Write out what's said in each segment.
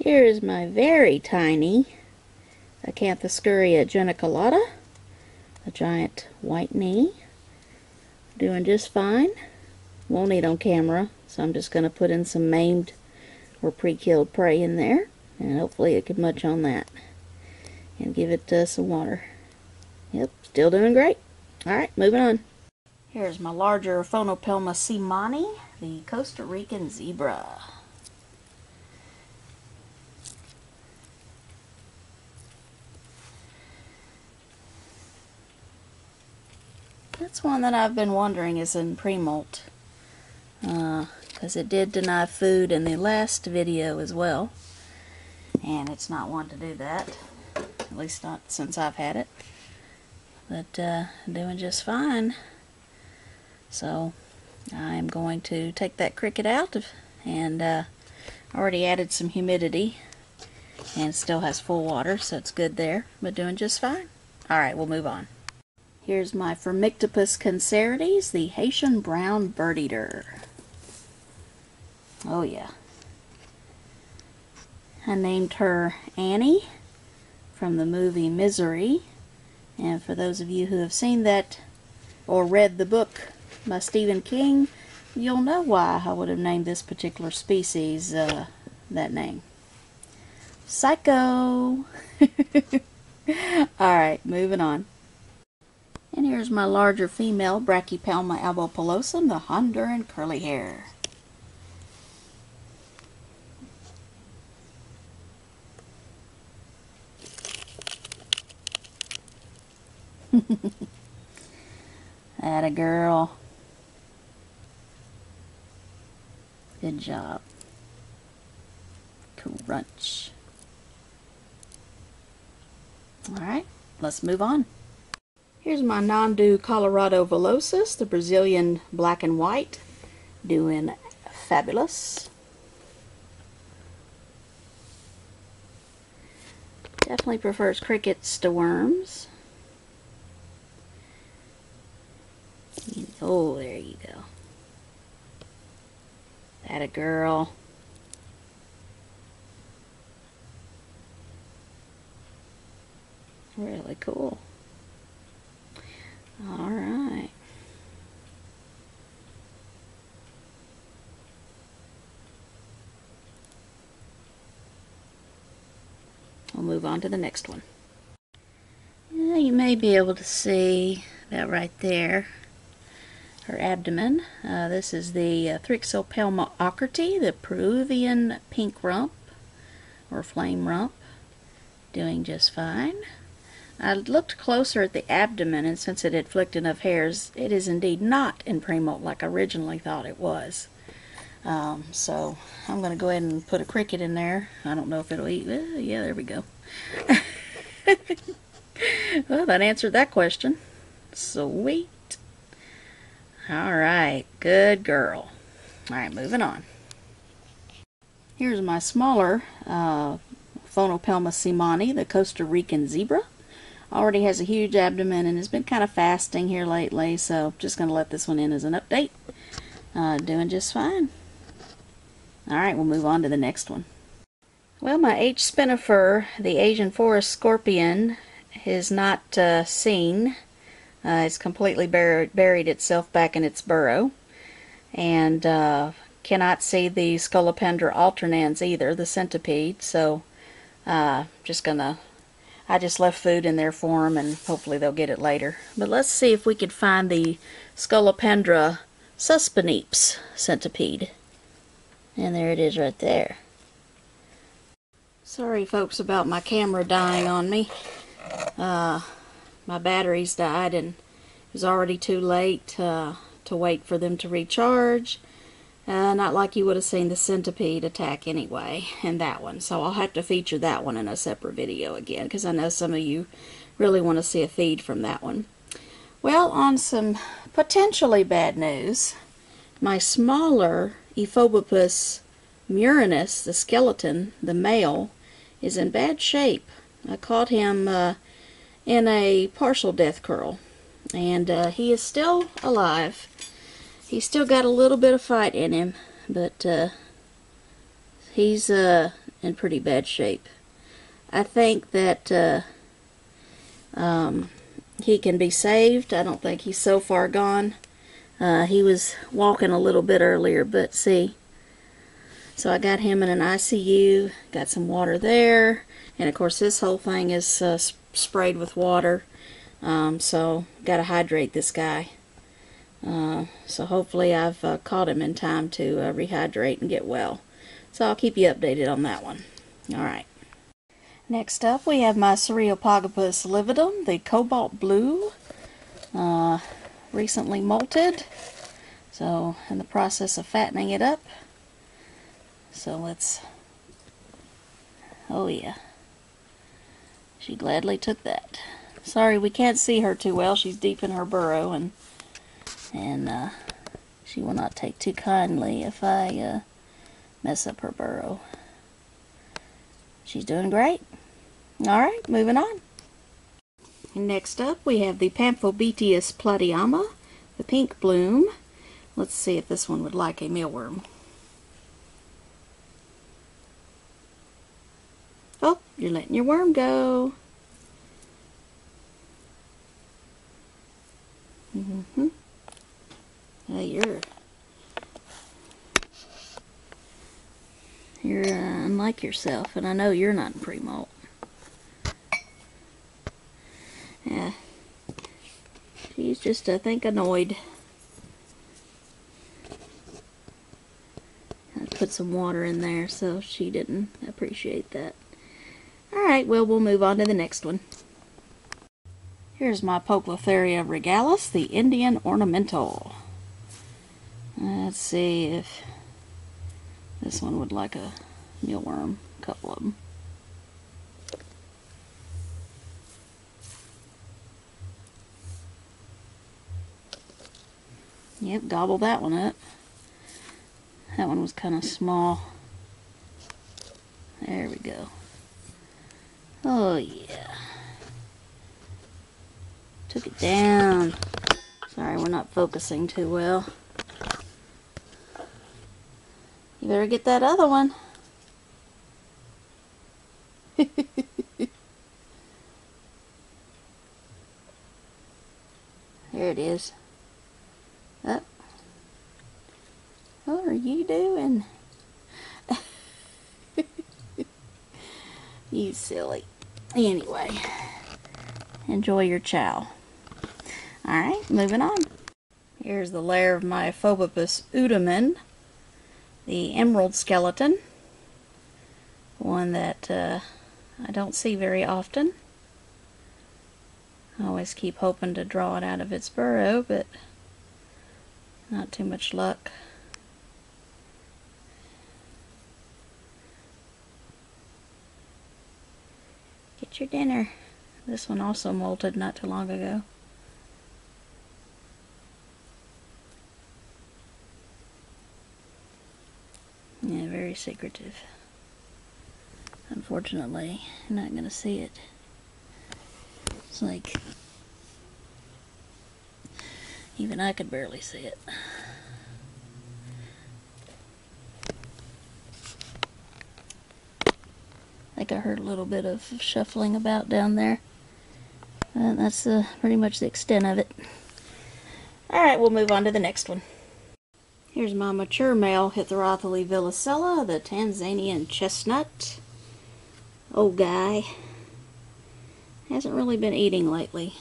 Here is my very tiny Acanthoscurria geniculata, a giant white knee. Doing just fine. Won't eat on camera, so I'm just going to put in some maimed or pre-killed prey in there, and hopefully it can munch on that. And give it some water. Yep, still doing great. Alright, moving on. Here's my larger Aphonopelma seemanni, the Costa Rican zebra. That's one that I've been wondering is in pre-molt, because it did deny food in the last video as well, and it's not one to do that, at least not since I've had it, but doing just fine. So I'm going to take that cricket out, and already added some humidity, and still has full water, so it's good there, but doing just fine. Alright, we'll move on. Here's my Phormictopus cancerides, the Haitian brown bird eater. Oh yeah. I named her Annie from the movie Misery, and for those of you who have seen that or read the book by Stephen King, you'll know why I would have named this particular species that name. Psycho! Alright, moving on. And here's my larger female Brachypelma albopilosum, the Honduran curly hair. Atta girl. Good job. Crunch. Alright, let's move on. Here's my Nhandu coloratovillosus, the Brazilian black and white, doing fabulous. Definitely prefers crickets to worms. Oh, there you go. Atta girl. Really cool. Alright. We'll move on to the next one. Yeah, you may be able to see that right there. Her abdomen. This is the Thrixopelma ockerti, the Peruvian pink rump, or flame rump. Doing just fine. I looked closer at the abdomen, and since it had flicked enough hairs, it is indeed not in pre-molt like I originally thought it was. So I'm going to go ahead and put a cricket in there. I don't know if it'll eat. Yeah, there we go. Well, that answered that question. Sweet. Alright, good girl. Alright, moving on. Here's my smaller Aphonopelma seemanni, the Costa Rican zebra. Already has a huge abdomen and has been kind of fasting here lately, so just going to let this one in as an update. Doing just fine. Alright, we'll move on to the next one. Well, my H. spinifer, the Asian forest scorpion, is not seen. It's completely buried itself back in its burrow. And cannot see the Scolopendra alternans either, the centipede, so I just left food in there for them, and hopefully they'll get it later. But let's see if we could find the Scolopendra subspinipes centipede. And there it is right there. Sorry folks about my camera dying on me. My batteries died, and it was already too late to wait for them to recharge. Not like you would have seen the centipede attack anyway, and that one. So I'll have to feature that one in a separate video again, because I know some of you really want to see a feed from that one. Well, on some potentially bad news, my smaller Ephebopus murinus, the skeleton, the male, is in bad shape. I caught him in a partial death curl, and he is still alive. He's still got a little bit of fight in him, but he's in pretty bad shape. I think that he can be saved. I don't think he's so far gone. He was walking a little bit earlier, but see. So I got him in an ICU, got some water there, and of course this whole thing is sprayed with water, so got to hydrate this guy. So hopefully I've caught him in time to rehydrate and get well. So I'll keep you updated on that one. Alright. Next up we have my Cyriopagopus lividum, the cobalt blue, recently molted, so in the process of fattening it up. So let's, oh yeah, she gladly took that. Sorry we can't see her too well, she's deep in her burrow, and she will not take too kindly if I mess up her burrow. She's doing great. Alright, moving on. And next up we have the Pamphobeteus platyomma, the pink bloom. Let's see if this one would like a mealworm. Oh, you're letting your worm go. You're unlike yourself, and I know you're not in pre-molt. Yeah, she's just, I think, annoyed. I put some water in there, so she didn't appreciate that. Alright, well, we'll move on to the next one. Here's my Poecilotheria regalis, the Indian ornamental. Let's see if this one would like a mealworm, a couple of them. Yep, gobble that one up. That one was kind of small. There we go. Oh yeah. Took it down. Sorry, we're not focusing too well. You better get that other one. There it is. Up. What are you doing? You silly. Anyway, enjoy your chow. Alright, moving on. Here's the lair of my Ephebopus uatuman, the emerald skeleton. One that I don't see very often. I always keep hoping to draw it out of its burrow, but not too much luck. Get your dinner. This one also molted not too long ago. Yeah, very secretive. Unfortunately, you're not going to see it. It's like, even I could barely see it. I think I heard a little bit of shuffling about down there. That's pretty much the extent of it. Alright, we'll move on to the next one. Here's my mature male Heterothele villosella, the Tanzanian chestnut. Old guy. Hasn't really been eating lately.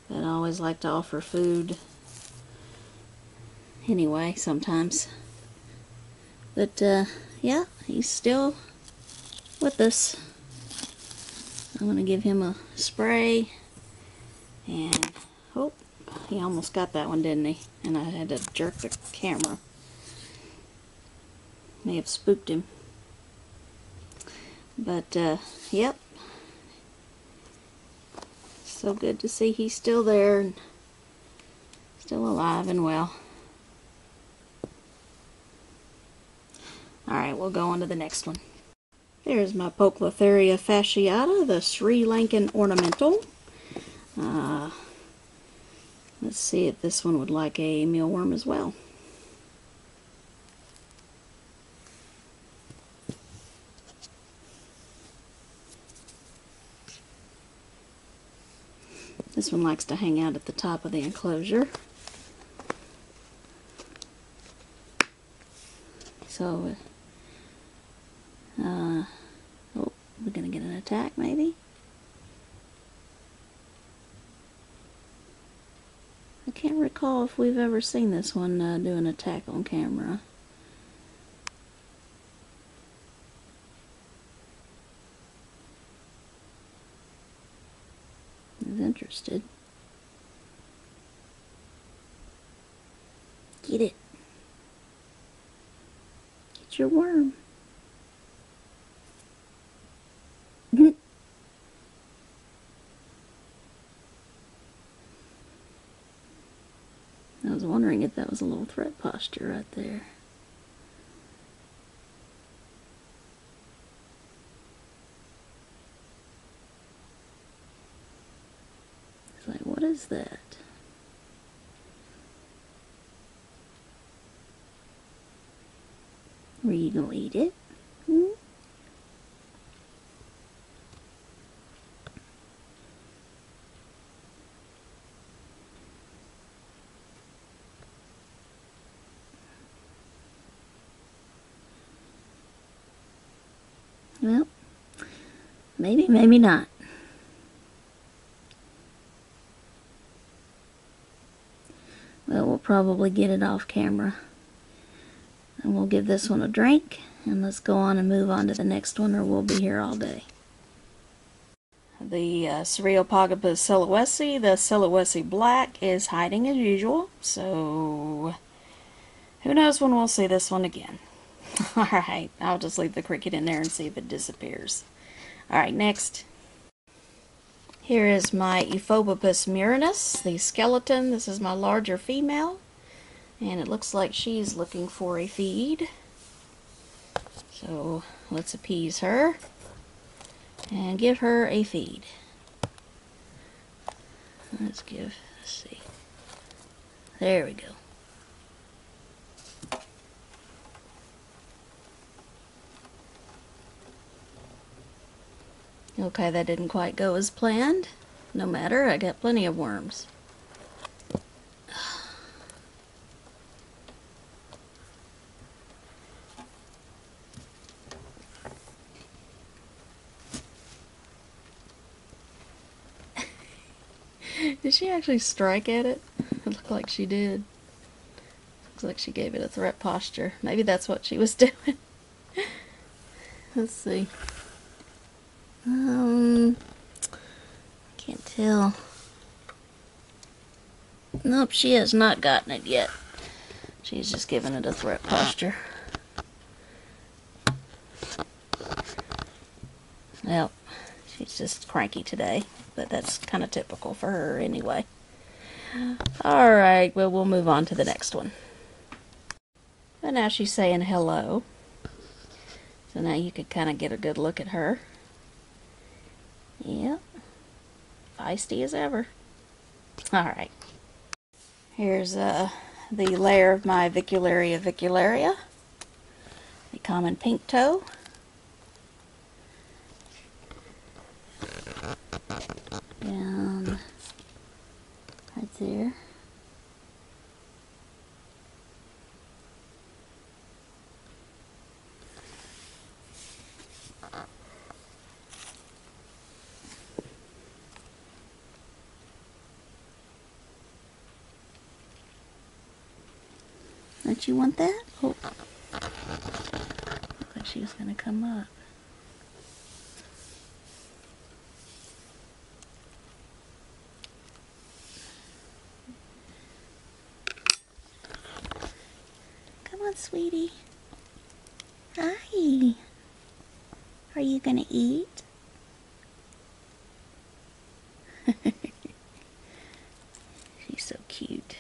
But I always like to offer food. Anyway, sometimes. But, yeah, he's still with us. I'm going to give him a spray. And, oh, he almost got that one, didn't he? And I had to jerk the camera. May have spooked him. But, yep. So good to see he's still there and still alive and well. Alright, we'll go on to the next one. There's my Poecilotheria fasciata, the Sri Lankan ornamental. Let's see if this one would like a mealworm as well. This one likes to hang out at the top of the enclosure. So, oh, we're going to get an attack maybe? I can't recall if we've ever seen this one do an attack on camera. He's interested. Get it. Get your worm. I was wondering if that was a little threat posture right there. It's like, what is that? Were you gonna eat it? Hmm? Well, maybe, maybe not. Well, we'll probably get it off camera. And we'll give this one a drink, and let's go on and move on to the next one, or we'll be here all day. The Cyriopagopus sulawesi, the sulawesi black, is hiding as usual, so who knows when we'll see this one again. Alright, I'll just leave the cricket in there and see if it disappears. Alright, next. Here is my Ephebopus murinus, the skeleton. This is my larger female, and it looks like she's looking for a feed. So let's appease her and give her a feed. Let's see. There we go. Okay, that didn't quite go as planned. No matter, I got plenty of worms. Did she actually strike at it? It looked like she did. Looks like she gave it a threat posture. Maybe that's what she was doing. Let's see. Can't tell. Nope, she has not gotten it yet. She's just giving it a threat posture. Well, she's just cranky today, but that's kind of typical for her anyway. Alright, well, we'll move on to the next one. But now she's saying hello. So now you could kind of get a good look at her. Yep. Feisty as ever. Alright. Here's the lair of my Avicularia, the common pink toe. Down right there. Don't you want that? Oh. Looked like she was going to come up. Come on, sweetie. Hi. Are you going to eat? She's so cute.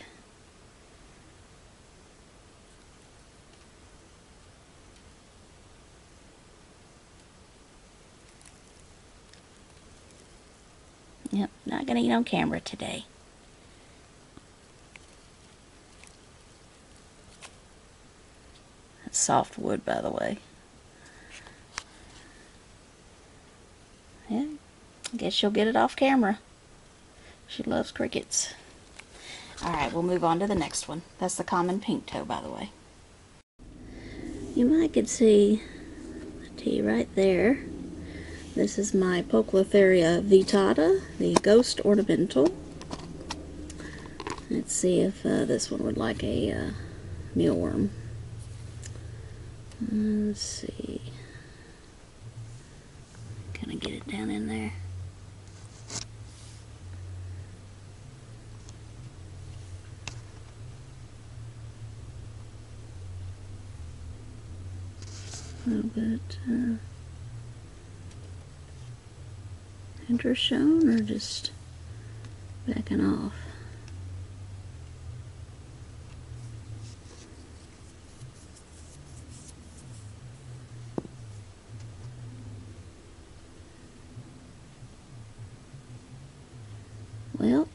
Yep, not gonna eat on camera today. That's soft wood, by the way. Yeah, I guess you'll get it off camera. She loves crickets. Alright, we'll move on to the next one. That's the common pink toe, by the way. You might could see the T right there. This is my Poecilotheria vittata, the ghost ornamental. Let's see if this one would like a mealworm. Let's see. Can I get it down in there? A little bit interest shown, or just backing off? Well,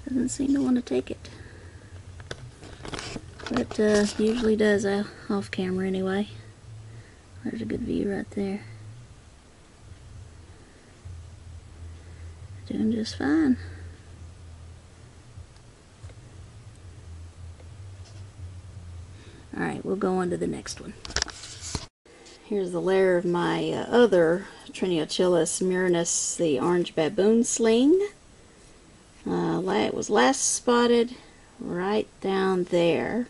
doesn't seem to want to take it. But usually does off camera anyway. There's a good view right there. Doing just fine. Alright, we'll go on to the next one. Here's the lair of my other Tarantulas murinus, the orange baboon sling. It was last spotted right down there.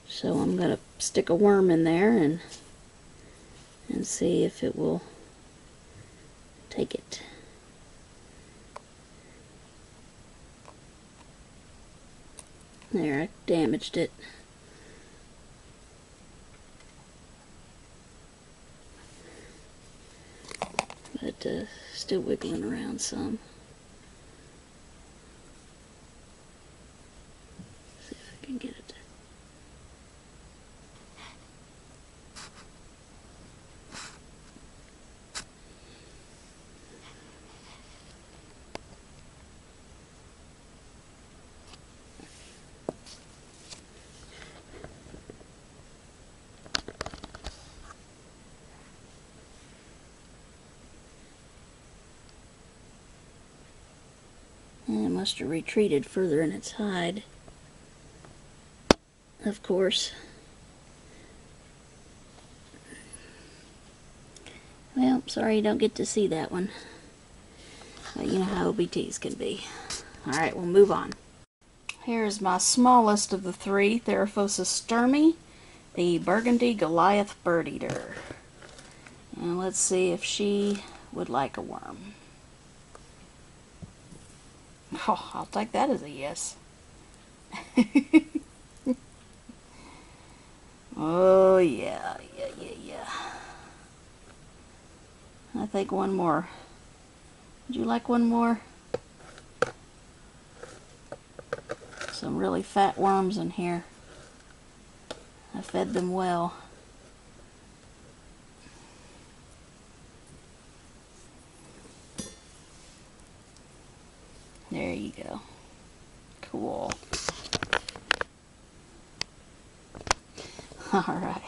So I'm going to stick a worm in there and see if it will take it. There, I damaged it. But still wiggling around some. See if I can get it. And it must have retreated further in its hide, of course. Well, sorry you don't get to see that one. But you know how OBTs can be. Alright, we'll move on. Here's my smallest of the three, Theraphosis sturmi, the burgundy Goliath bird eater. And let's see if she would like a worm. Oh, I'll take that as a yes. Oh, yeah. I think one more. Would you like one more? Some really fat worms in here. I fed them well. There you go. Cool. Alright.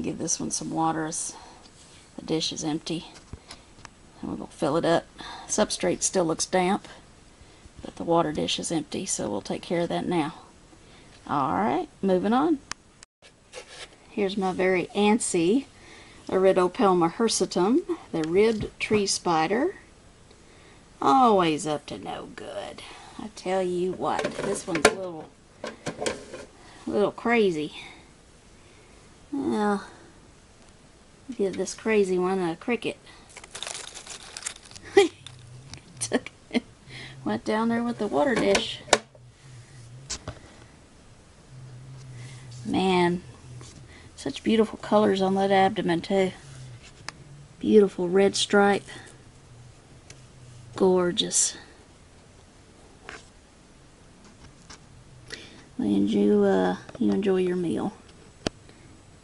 Give this one some water as the dish is empty. And we're going to fill it up. Substrate still looks damp, but the water dish is empty, so we'll take care of that now. Alright, moving on. Here's my very antsy Heterothele hirsutum, the ribbed tree spider. Always up to no good. I tell you what, this one's a little crazy. Well, give this crazy one a cricket. Took it, went down there with the water dish. Man, such beautiful colors on that abdomen too. Beautiful red stripe. Gorgeous. Well, you enjoy your meal.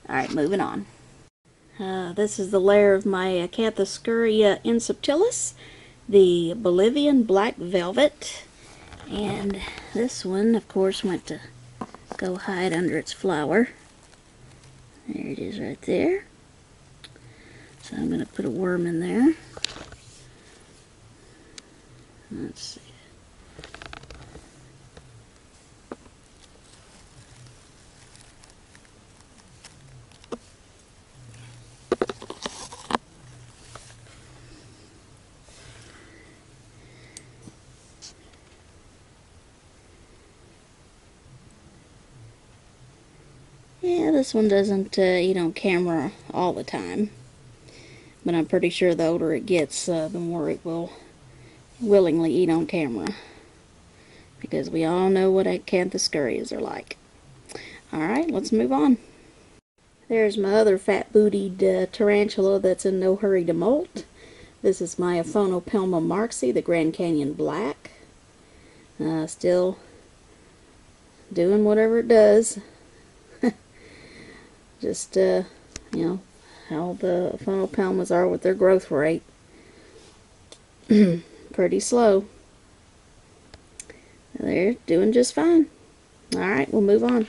Alright, moving on. This is the lair of my Acanthoscurria insubtilis, the Bolivian black velvet. And this one, of course, went to go hide under its flower. There it is right there. So I'm going to put a worm in there. Let's see. Yeah, this one doesn't eat on camera all the time, but I'm pretty sure the older it gets, the more it will willingly eat on camera, because we all know what Acanthoscurrias are like. Alright, let's move on. There's my other fat-bootied tarantula that's in no hurry to molt. This is my Aphonopelma marxi, the Grand Canyon Black. Still doing whatever it does. Just, you know, how the Aphonopelmas are with their growth rate. Pretty slow. They're doing just fine. Alright, we'll move on.